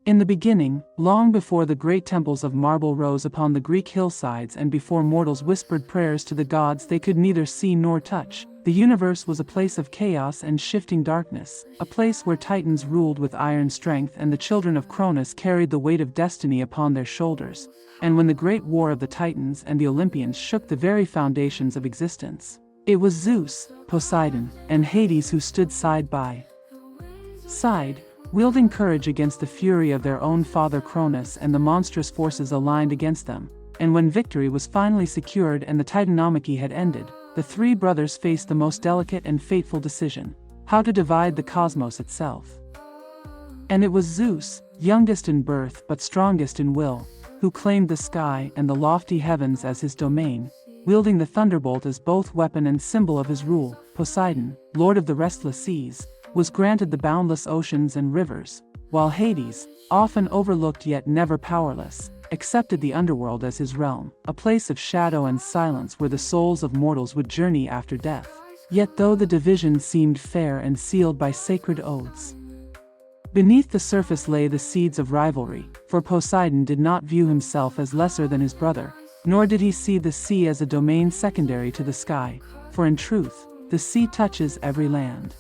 In the beginning, long before the great temples of marble rose upon the Greek hillsides and before mortals whispered prayers to the gods they could neither see nor touch, the universe was a place of chaos and shifting darkness, a place where titans ruled with iron strength and the children of Cronus carried the weight of destiny upon their shoulders, and when the great war of the Titans and the Olympians shook the very foundations of existence, it was Zeus, Poseidon, and Hades who stood side by side, wielding courage against the fury of their own father Cronus and the monstrous forces aligned against them. And when victory was finally secured and the Titanomachy had ended, the three brothers faced the most delicate and fateful decision: how to divide the cosmos itself. And it was Zeus, youngest in birth but strongest in will, who claimed the sky and the lofty heavens as his domain, wielding the thunderbolt as both weapon and symbol of his rule. Poseidon, lord of the restless seas, was granted the boundless oceans and rivers, while Hades, often overlooked yet never powerless, accepted the underworld as his realm, a place of shadow and silence where the souls of mortals would journey after death. Yet though the division seemed fair and sealed by sacred oaths, beneath the surface lay the seeds of rivalry, for Poseidon did not view himself as lesser than his brother, nor did he see the sea as a domain secondary to the sky, for in truth, the sea touches every land,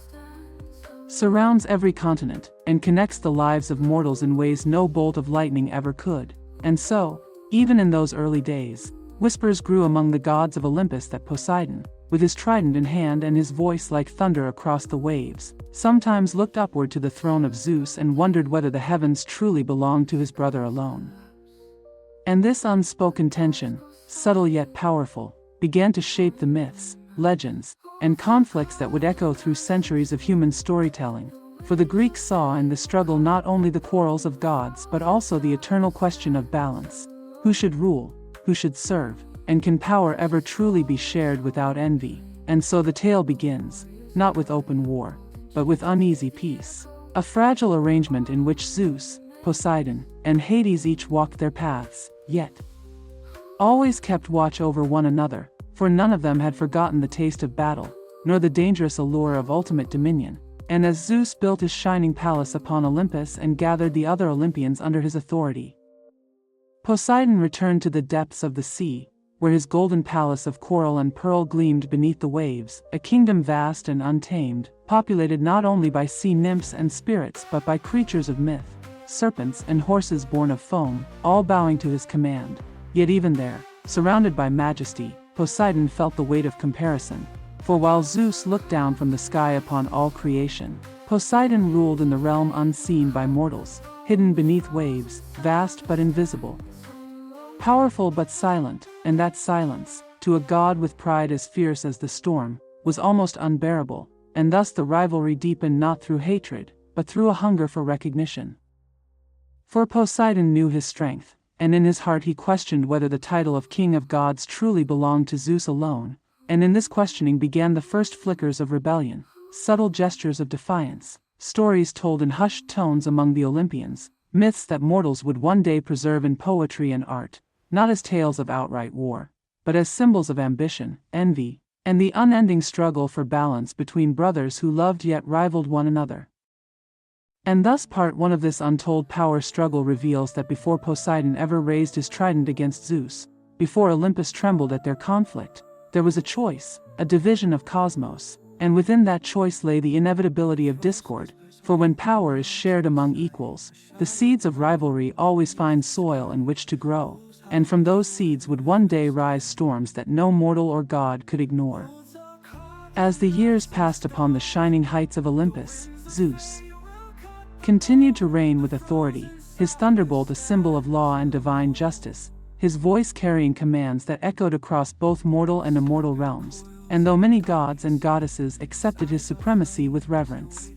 surrounds every continent, and connects the lives of mortals in ways no bolt of lightning ever could. And so, even in those early days, whispers grew among the gods of Olympus that Poseidon, with his trident in hand and his voice like thunder across the waves, sometimes looked upward to the throne of Zeus and wondered whether the heavens truly belonged to his brother alone. And this unspoken tension, subtle yet powerful, began to shape the myths, legends, and conflicts that would echo through centuries of human storytelling. For the Greeks saw in the struggle not only the quarrels of gods but also the eternal question of balance: who should rule, who should serve, and can power ever truly be shared without envy? And so the tale begins, not with open war, but with uneasy peace, a fragile arrangement in which Zeus, Poseidon, and Hades each walked their paths, yet always kept watch over one another, for none of them had forgotten the taste of battle, nor the dangerous allure of ultimate dominion. And as Zeus built his shining palace upon Olympus and gathered the other Olympians under his authority, Poseidon returned to the depths of the sea, where his golden palace of coral and pearl gleamed beneath the waves, a kingdom vast and untamed, populated not only by sea nymphs and spirits but by creatures of myth, serpents and horses born of foam, all bowing to his command. Yet even there, surrounded by majesty, Poseidon felt the weight of comparison. For while Zeus looked down from the sky upon all creation, Poseidon ruled in the realm unseen by mortals, hidden beneath waves, vast but invisible, powerful but silent, and that silence, to a god with pride as fierce as the storm, was almost unbearable, and thus the rivalry deepened not through hatred, but through a hunger for recognition. For Poseidon knew his strength, and in his heart he questioned whether the title of King of Gods truly belonged to Zeus alone. And in this questioning began the first flickers of rebellion, subtle gestures of defiance, stories told in hushed tones among the Olympians, myths that mortals would one day preserve in poetry and art, not as tales of outright war, but as symbols of ambition, envy, and the unending struggle for balance between brothers who loved yet rivaled one another. And thus part one of this untold power struggle reveals that before Poseidon ever raised his trident against Zeus, before Olympus trembled at their conflict, there was a choice, a division of cosmos, and within that choice lay the inevitability of discord, for when power is shared among equals, the seeds of rivalry always find soil in which to grow, and from those seeds would one day rise storms that no mortal or god could ignore. As the years passed upon the shining heights of Olympus, Zeus continued to reign with authority, his thunderbolt a symbol of law and divine justice, his voice carrying commands that echoed across both mortal and immortal realms, and though many gods and goddesses accepted his supremacy with reverence,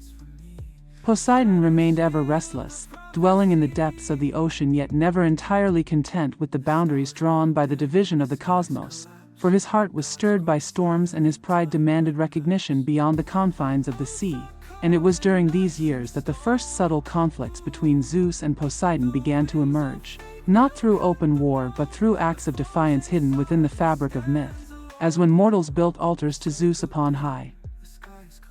Poseidon remained ever restless, dwelling in the depths of the ocean yet never entirely content with the boundaries drawn by the division of the cosmos, for his heart was stirred by storms and his pride demanded recognition beyond the confines of the sea. And it was during these years that the first subtle conflicts between Zeus and Poseidon began to emerge, not through open war but through acts of defiance hidden within the fabric of myth, as when mortals built altars to Zeus upon high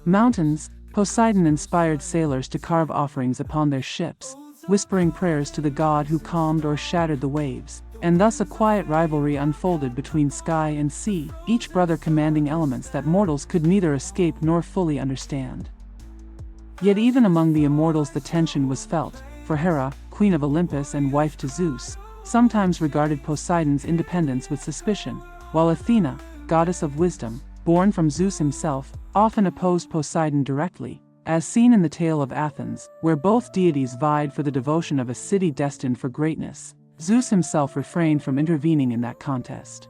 mountains, Poseidon inspired sailors to carve offerings upon their ships, whispering prayers to the god who calmed or shattered the waves. And thus a quiet rivalry unfolded between sky and sea, each brother commanding elements that mortals could neither escape nor fully understand. Yet even among the immortals the tension was felt, for Hera, queen of Olympus and wife to Zeus, sometimes regarded Poseidon's independence with suspicion, while Athena, goddess of wisdom, born from Zeus himself, often opposed Poseidon directly, as seen in the tale of Athens, where both deities vied for the devotion of a city destined for greatness. Zeus himself refrained from intervening in that contest.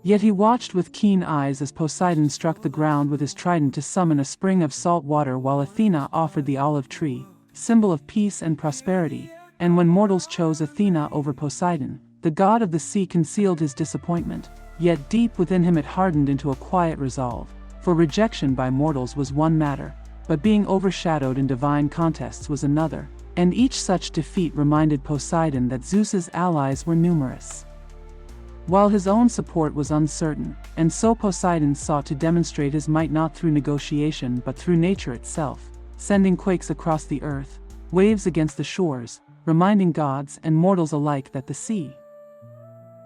Yet he watched with keen eyes as Poseidon struck the ground with his trident to summon a spring of salt water, while Athena offered the olive tree, symbol of peace and prosperity. And when mortals chose Athena over Poseidon, the god of the sea concealed his disappointment, yet deep within him it hardened into a quiet resolve. For rejection by mortals was one matter, but being overshadowed in divine contests was another. And each such defeat reminded Poseidon that Zeus's allies were numerous, while his own support was uncertain, and so Poseidon sought to demonstrate his might not through negotiation but through nature itself, sending quakes across the earth, waves against the shores, reminding gods and mortals alike that the sea,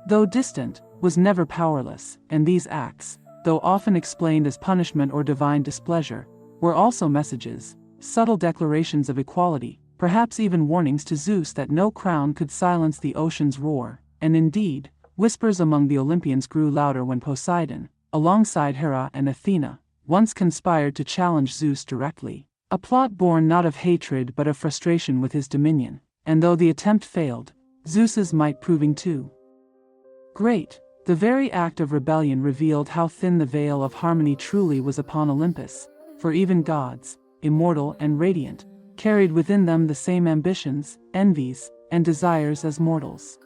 though distant, was never powerless, and these acts, though often explained as punishment or divine displeasure, were also messages, subtle declarations of equality, perhaps even warnings to Zeus that no crown could silence the ocean's roar. And indeed, whispers among the Olympians grew louder when Poseidon, alongside Hera and Athena, once conspired to challenge Zeus directly, a plot born not of hatred but of frustration with his dominion. And though the attempt failed, Zeus's might proving too great, the very act of rebellion revealed how thin the veil of harmony truly was upon Olympus, for even gods, immortal and radiant, carried within them the same ambitions, envies, and desires as mortals.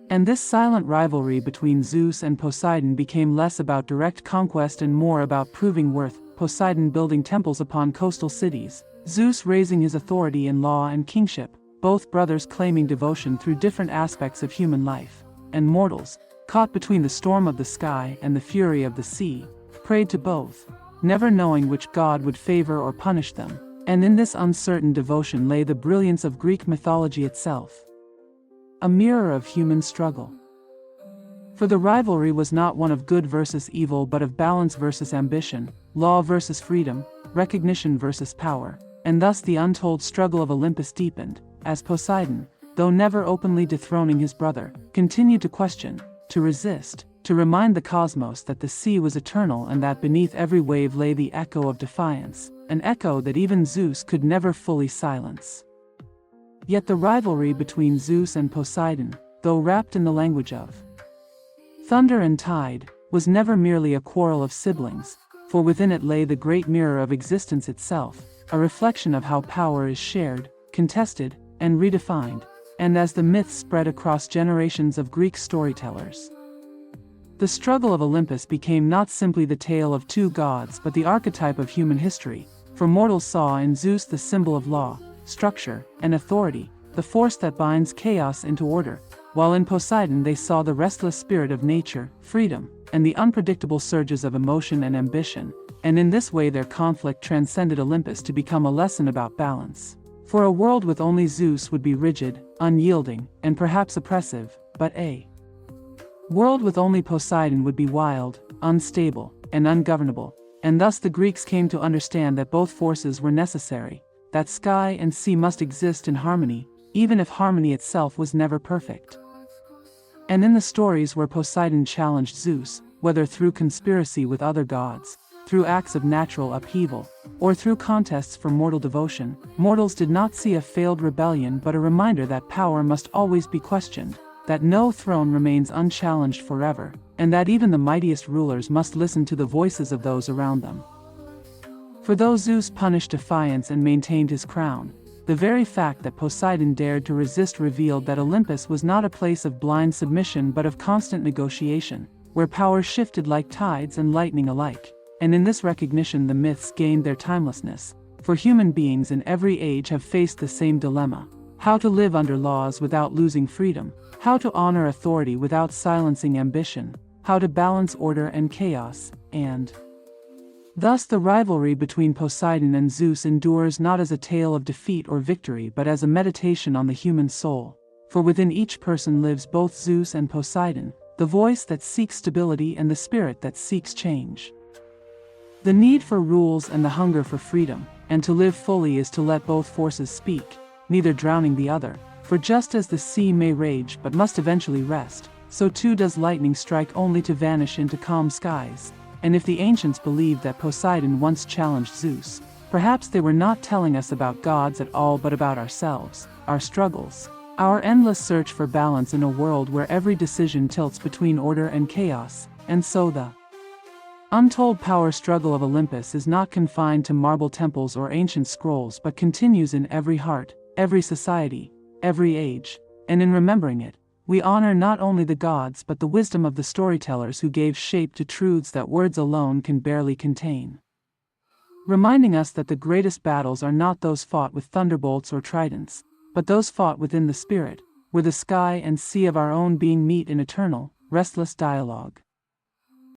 And this silent rivalry between Zeus and Poseidon became less about direct conquest and more about proving worth, Poseidon building temples upon coastal cities, Zeus raising his authority in law and kingship, both brothers claiming devotion through different aspects of human life. And mortals, caught between the storm of the sky and the fury of the sea, prayed to both, never knowing which god would favor or punish them. And in this uncertain devotion lay the brilliance of Greek mythology itself, a mirror of human struggle. For the rivalry was not one of good versus evil but of balance versus ambition, law versus freedom, recognition versus power, and thus the untold struggle of Olympus deepened, as Poseidon, though never openly dethroning his brother, continued to question, to resist, to remind the cosmos that the sea was eternal and that beneath every wave lay the echo of defiance, an echo that even Zeus could never fully silence. Yet the rivalry between Zeus and Poseidon, though wrapped in the language of thunder and tide, was never merely a quarrel of siblings, for within it lay the great mirror of existence itself, a reflection of how power is shared, contested, and redefined. And as the myths spread across generations of Greek storytellers, the struggle of Olympus became not simply the tale of two gods but the archetype of human history, for mortals saw in Zeus the symbol of law, structure, and authority, the force that binds chaos into order, while in Poseidon they saw the restless spirit of nature, freedom, and the unpredictable surges of emotion and ambition. And in this way their conflict transcended Olympus to become a lesson about balance. For a world with only Zeus would be rigid, unyielding, and perhaps oppressive, but a world with only Poseidon would be wild, unstable, and ungovernable. And thus the Greeks came to understand that both forces were necessary, that sky and sea must exist in harmony, even if harmony itself was never perfect. And in the stories where Poseidon challenged Zeus, whether through conspiracy with other gods, through acts of natural upheaval, or through contests for mortal devotion, mortals did not see a failed rebellion but a reminder that power must always be questioned, that no throne remains unchallenged forever, and that even the mightiest rulers must listen to the voices of those around them. For though Zeus punished defiance and maintained his crown, the very fact that Poseidon dared to resist revealed that Olympus was not a place of blind submission but of constant negotiation, where power shifted like tides and lightning alike. And in this recognition the myths gained their timelessness, for human beings in every age have faced the same dilemma: how to live under laws without losing freedom, how to honor authority without silencing ambition, how to balance order and chaos, and Thus the rivalry between Poseidon and Zeus endures not as a tale of defeat or victory but as a meditation on the human soul. For within each person lives both Zeus and Poseidon, the voice that seeks stability and the spirit that seeks change. The need for rules and the hunger for freedom, and to live fully is to let both forces speak, neither drowning the other. For just as the sea may rage but must eventually rest, so too does lightning strike only to vanish into calm skies. And if the ancients believed that Poseidon once challenged Zeus, perhaps they were not telling us about gods at all but about ourselves, our struggles, our endless search for balance in a world where every decision tilts between order and chaos. And so the untold power struggle of Olympus is not confined to marble temples or ancient scrolls but continues in every heart, every society, every age. And in remembering it, we honor not only the gods but the wisdom of the storytellers who gave shape to truths that words alone can barely contain. Reminding us that the greatest battles are not those fought with thunderbolts or tridents, but those fought within the spirit, where the sky and sea of our own being meet in eternal, restless dialogue.